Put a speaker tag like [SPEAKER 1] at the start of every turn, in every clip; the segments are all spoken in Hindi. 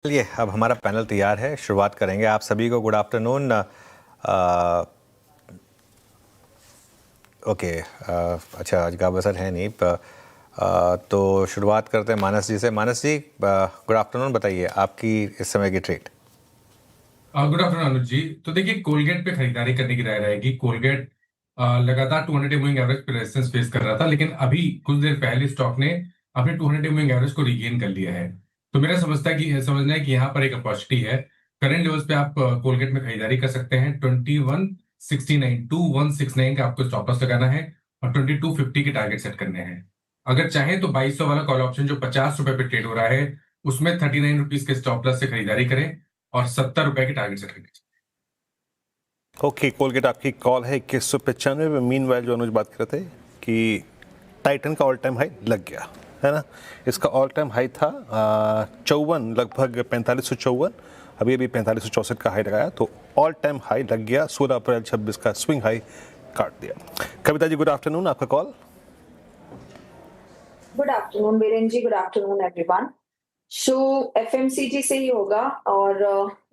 [SPEAKER 1] चलिए अब हमारा पैनल तैयार है, शुरुआत करेंगे। आप सभी को गुड आफ्टरनून। ओके, अच्छा आज का बसर है नहीं तो शुरुआत करते हैं मानस जी से। मानस जी गुड आफ्टरनून, बताइए आपकी इस समय की ट्रेड।
[SPEAKER 2] गुड आफ्टरनून अनुज जी। तो देखिए, कोलगेट पे खरीदारी करने की राय रहेगी। कोलगेट लगातार 200 डे मूविंग एवरेज पे रेजिस्टेंस फेस कर रहा था, लेकिन अभी कुछ देर पहले स्टॉक ने अपने 200 डे मूविंग एवरेज को रिगेन कर लिया है। तो मेरा समझना है कि यहाँ पर एक अपॉर्चुनिटी है। करंट लेवल्स पे आप कोलगेट में खरीदारी कर सकते हैं। 2169 का आपको स्टॉप लॉस लगाना है और 2250 के टारगेट सेट करने हैं। अगर चाहें तो 2200 वाला कॉल ऑप्शन जो 50 रुपए पे ट्रेड हो रहा है, उसमें 39 रुपीज के स्टॉप लॉस से खरीदारी करें और 70 रुपए की टारगेट सेट करें।
[SPEAKER 3] ओके, कोलगेट आपकी कॉल है 2195 में। मीन वाइल जो अनुज बात कर रहे थे कि टाइटन का ऑल टाइम हाई लग गया है ना। इसका ऑल टाइम हाई था 54, लगभग 4554। अभी अभी 4564 का हाई लगाया, तो ऑल टाइम हाई लग गया। 16 अप्रैल 26 का स्विंग हाई काट दिया। कविता जी गुड आफ्टरनून, आपका call.
[SPEAKER 4] Good afternoon Biren ji, good afternoon everyone. Show FMCG से ही होगा और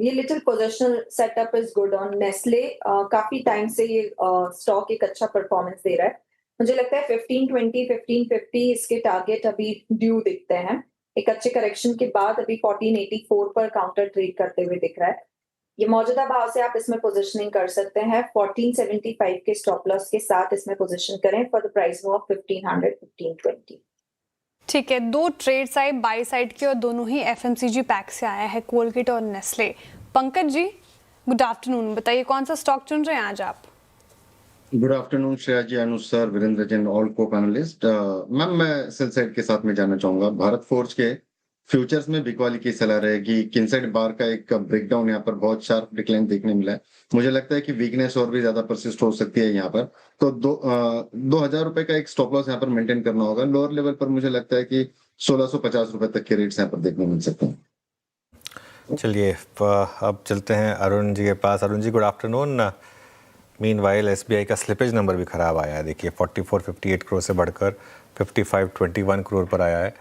[SPEAKER 4] ये little positional setup is good on Nestle. काफी टाइम से ये स्टॉक एक अच्छा परफॉर्मेंस दे रहा है। मुझे लगता है 1520 1550 इसके टारगेट अभी ड्यू दिखते हैं। एक अच्छे करेक्शन के बाद अभी 1484 पर काउंटर ट्रेड करते हुए दिख रहा है। ये मौजूदा भाव से आप इसमें पोजिशनिंग कर सकते हैं। 1475 के स्टॉप लॉस के साथ इसमें पोजिशन करें फॉर द प्राइस ऑफ 1500 1520।
[SPEAKER 5] ठीक है, दो ट्रेड्स आए बाई साइड के और दोनों ही एफएमसीजी पैक से आया है, कोलगेट और Nestle. Pankaj ji good afternoon, बताइए कौन सा स्टॉक चुन रहे हैं आज आप।
[SPEAKER 6] गुड आफ्टरनून श्रेया जी, अनुज सर, वीरेंद्र जैन, ऑल को पैनलिस्ट। मैम मैं सेल साइड के साथ में जाना चाहूंगा। भारत फोर्ज के फ्यूचर्स में बिकवाली की सलाह रहेगी। किनसाइड बार का एक ब्रेकडाउन यहाँ पर बहुत शार्प डिक्लाइन देखने मिला है। मुझे लगता है कि वीकनेस और भी ज्यादा परसिस्ट हो सकती है यहाँ पर। तो 2000 रुपए का एक स्टॉप लॉस यहाँ पर मेंटेन करना होगा। लोअर लेवल पर मुझे लगता है कि 1650 रुपए तक के रेट्स यहाँ पर देखने मिल सकते हैं।
[SPEAKER 1] चलिए अब चलते हैं अरुण जी के पास। Arun ji good afternoon. Meanwhile SBI का स्लिपेज नंबर भी ख़राब आया है। देखिए 4458 करोड़ से बढ़कर 5521 करोड़ पर आया है।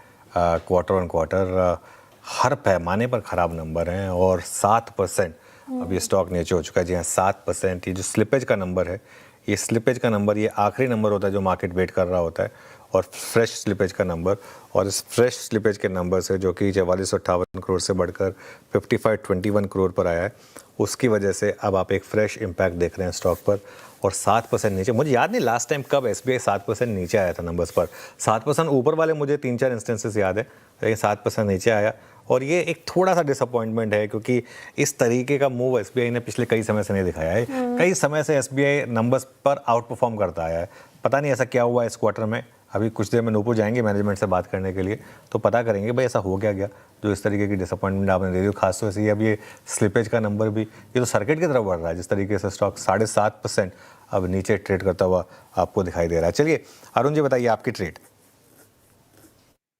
[SPEAKER 1] क्वार्टर ऑन क्वार्टर हर पैमाने पर ख़राब नंबर हैं और 7% अब ये स्टॉक नीचे हो चुका है। जी हाँ, 7%। ये जो स्लिपेज का नंबर है, ये स्लिपेज का नंबर ये आखिरी नंबर होता है जो मार्केट वेट कर रहा होता है, और फ्रेश स्लिपेज का नंबर। और इस फ्रेश स्लिपेज के नंबर से जो कि 4458 करोड़ से बढ़कर 5521 करोड़ पर आया है, उसकी वजह से अब आप एक फ्रेश इम्पैक्ट देख रहे हैं स्टॉक पर। और 7% नीचे, मुझे याद नहीं लास्ट टाइम कब एसबीआई 7% नीचे आया था नंबर्स पर। 7% ऊपर वाले मुझे 3-4 इंस्टेंसेस याद है, लेकिन 7% नीचे आया। और ये एक थोड़ा सा डिसअपॉइंटमेंट है, क्योंकि इस तरीके का मूव एसबीआई ने पिछले कई समय से नहीं दिखाया है। कई समय से एसबीआई नंबर्स पर आउट परफॉर्म करता आया है। पता नहीं ऐसा क्या हुआ इस क्वार्टर में। अभी कुछ देर में नूपुर जाएंगे मैनेजमेंट से बात करने के लिए, तो पता करेंगे भाई ऐसा हो गया जो इस तरीके की डिसअपॉइंटमेंट आपने दे दी। खासतौर से अब ये स्लिपेज का नंबर भी, ये तो सर्किट की तरफ बढ़ रहा है। जिस तरीके से स्टॉक 7.5% अब नीचे ट्रेड करता हुआ आपको दिखाई दे रहा है। चलिए अरुण जी बताइए आपकी ट्रेड।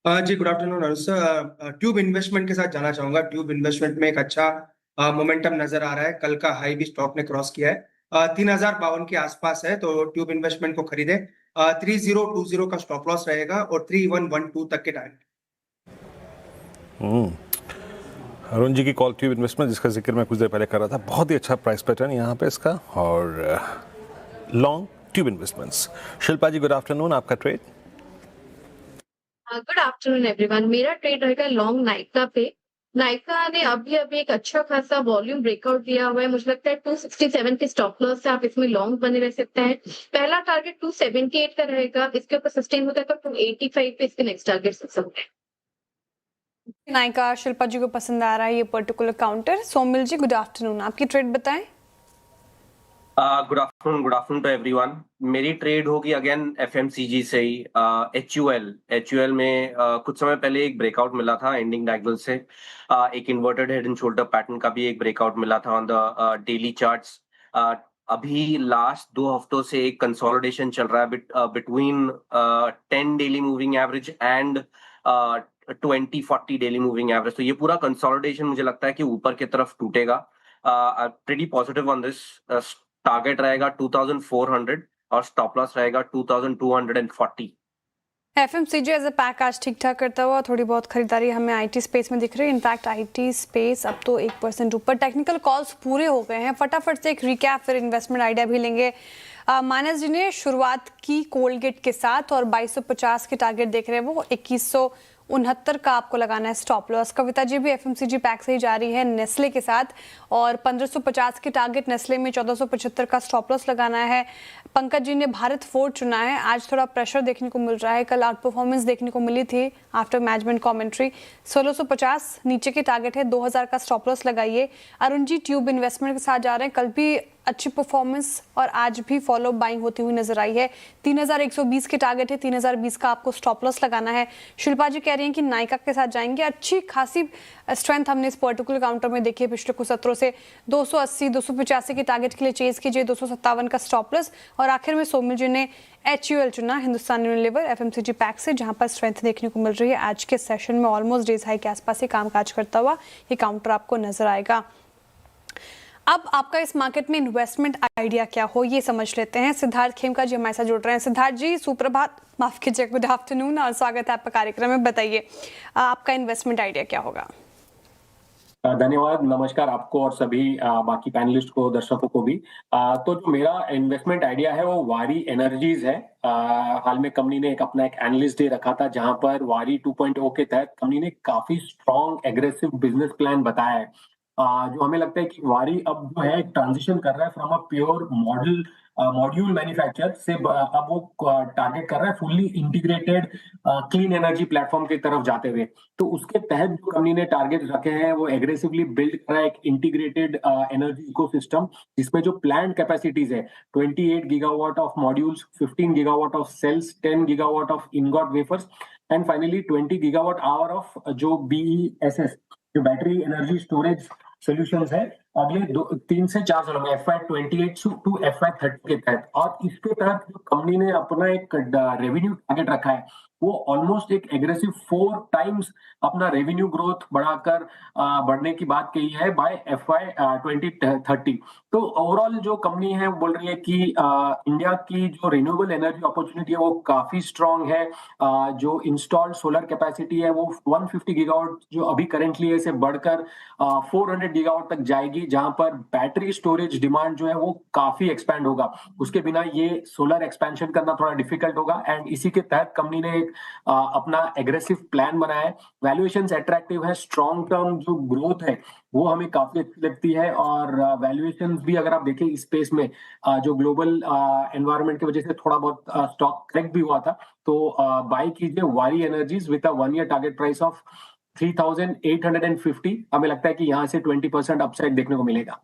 [SPEAKER 7] जी गुड आफ्टरनून अनुज सर। ट्यूब इन्वेस्टमेंट के साथ जाना चाहूंगा। ट्यूब इन्वेस्टमेंट में एक अच्छा मोमेंटम नजर आ रहा है। कल का हाई भी स्टॉक ने क्रॉस किया है। 3052 के आसपास है, तो ट्यूब इन्वेस्टमेंट को खरीदे। 3020 का स्टॉप लॉस रहेगा और 3112 तक के टारगेट।
[SPEAKER 3] अरुण जी की कॉल ट्यूब इन्वेस्टमेंट, जिसका जिक्र मैं कुछ देर पहले कर रहा था। बहुत ही अच्छा प्राइस पैटर्न यहाँ पे इसका, और लॉन्ग ट्यूब इन्वेस्टमेंट्स। शिल्पा जी गुड आफ्टरनून, आपका ट्रेड।
[SPEAKER 8] Good afternoon everyone. मेरा ट्रेड रहेगा लॉन्ग नायका पे। नायका ने अभी अभी एक अच्छा खासा वॉल्यूम ब्रेकआउट दिया हुआ है। मुझे लगता है 267 के स्टॉप लॉस से आप इसमें लॉन्ग बने रह सकते हैं। पहला टारगेट 278 का रहेगा, इसके ऊपर सस्टेन होता है तो 285 पे इसके नेक्स्ट टारगेट सकते हैं।
[SPEAKER 5] नायका शिल्पा जी को पसंद आ रहा है ये particular counter. Somil ji good afternoon, आपकी ट्रेड बताएं।
[SPEAKER 9] Good afternoon to everyone. मेरी ट्रेड होगी अगेन एफएमसीजी से ही। एचयूएल में कुछ समय पहले एक ब्रेकआउट मिला था एंडिंग डायगोनल से। एक inverted head and shoulder pattern का भी एक ब्रेकआउट मिला था ऑन द डेली चार्ट्स। अभी लास्ट 2 हफ्तों से एक कंसोलिडेशन चल रहा है between 10 daily moving average and 20-40 daily moving average. तो ये पूरा कंसोलिडेशन मुझे लगता है कि ऊपर की तरफ टूटेगा। Pretty positive on this. Target रहेगा 2400 और स्टॉप लॉस रहेगा 2240।
[SPEAKER 5] एफएमसीजी एज अ पैक आज ठीक ठाक करता हुआ, थोड़ी बहुत खरीदारी हमें आईटी स्पेस में दिख रही है। इनफैक्ट आईटी स्पेस अब तो 1% ऊपर। टेक्निकल कॉल्स पूरे हो गए हैं, फटाफट से एक रिकैप फिर इन्वेस्टमेंट आइडिया भी लेंगे। मानस जी ने शुरुआत की कोलगेट के साथ और 2250 के टारगेट देख रहे हैं वो, 2169 का आपको लगाना है स्टॉप लॉस। कविता जी भी एफएमसीजी पैक से ही जा रही है नेस्ले के साथ और 1550 के टारगेट नेस्ले में, 1475 का स्टॉप लॉस लगाना है। पंकज जी ने भारत फोर्ज चुना है। आज थोड़ा प्रेशर देखने को मिल रहा है, कल आउट परफॉर्मेंस देखने को मिली थी आफ्टर मैनेजमेंट कमेंट्री। 1650 नीचे के टारगेट है, 2000 का स्टॉप लॉस लगाइए। अरुण जी ट्यूब इन्वेस्टमेंट के साथ जा रहे हैं, कल भी अच्छी परफॉर्मेंस और आज भी फॉलो बाइंग होती हुई नजर आई है। 3120 के टारगेट है, 3020 का आपको स्टॉप लॉस लगाना है। शिल्पा जी कह रही हैं कि नायका के साथ जाएंगे। अच्छी खासी स्ट्रेंथ हमने इस पर्टिकुलर काउंटर में देखी है पिछले कुछ सत्रों से। 280 285 के टारगेट के लिए चेज कीजिए, 257 का स्टॉप लॉस। और आखिर में सोमिल जी ने HUL चुना, हिंदुस्तान यूनिलीवर एफएमसीजी पैक से, जहां पर स्ट्रेंथ देखने को मिल रही है। आज के सेशन में ऑलमोस्ट डेज हाई के आसपास ही कामकाज करता हुआ ये काउंटर आपको नजर आएगा। अब आपका इस मार्केट में इन्वेस्टमेंट आइडिया क्या हो, ये समझ लेते हैं। सिद्धार्थ खेमका जी हमारे साथ जुड़ रहे हैं। सिद्धार्थ जी सुप्रभात, माफ कीजिए, गुड आफ्टरनून और स्वागत है आपका कार्यक्रम में। बताइए आपका इन्वेस्टमेंट आइडिया क्या होगा।
[SPEAKER 10] धन्यवाद, नमस्कार आपको और सभी बाकी पैनलिस्ट को, दर्शकों को भी। तो जो मेरा इन्वेस्टमेंट आइडिया है वो वारी एनर्जीज है। हाल में कंपनी ने अपना एक एनालिस्ट डे रखा था जहां पर वारी 2.0 के तहत कंपनी ने काफी स्ट्रॉन्ग एग्रेसिव बिजनेस प्लान बताया है। जो हमें लगता है कि वारी अब जो है ट्रांजिशन कर रहा है from a pure module manufacture से अब वो टारगेट कर रहा है fully integrated clean energy platform की तरफ जाते हुए। तो उसके तहत जो कंपनी ने टारगेट रखे हैं वो एग्रेसिवली बिल्ड कर रहा है एक इंटीग्रेटेड एनर्जी इकोसिस्टम, जिसमें जो प्लांट कैपेसिटीज है 28 gigawatt of modules, 15 gigawatt of cells, 10 gigawatt of ingot wafers and finally 20 gigawatt hour of जो BESS जो बैटरी एनर्जी स्टोरेज सॉल्यूशंस है अगले 3 से 4 सालों में FY28 टू FY30 के तहत। और इसके तहत जो कंपनी ने अपना एक रेवेन्यू टारगेट रखा है वो ऑलमोस्ट एक एग्रेसिव 4 टाइम्स अपना रेवेन्यू ग्रोथ बढ़ने की बात कही है बाय FY2030। तो ओवरऑल जो कंपनी है वो बोल रही है कि इंडिया की जो रिन्यूएबल एनर्जी अपॉर्चुनिटी है वो काफी स्ट्रांग है। जो इंस्टॉल्ड सोलर कैपेसिटी है वो 150 गीगावाट जो अभी करेंटली है से बढ़कर 400 गीगावाट तक जाएगी, जहां पर बैटरी स्टोरेज डिमांड जो है वो काफी एक्सपैंड होगा। उसके बिना ये सोलर एक्सपेंशन करना थोड़ा डिफिकल्ट होगा एंड इसी के तहत कंपनी ने अपना एग्रेसिव प्लान बनाया है। वैल्यूएशंस अट्रैक्टिव है, स्ट्रॉन्ग टर्म जो ग्रोथ है वो हमें काफी अच्छी लगती है। और वैल्यूएशंस भी अगर आप देखें इस स्पेस में जो ग्लोबल एनवायरनमेंट की वजह से थोड़ा बहुत स्टॉक करेक्ट भी हुआ था, तो बाय कीजिए वारी energies with a 1 year target price of 3850। हमें लगता है कि यहाँ से 20% अपसाइड देखने को मिलेगा।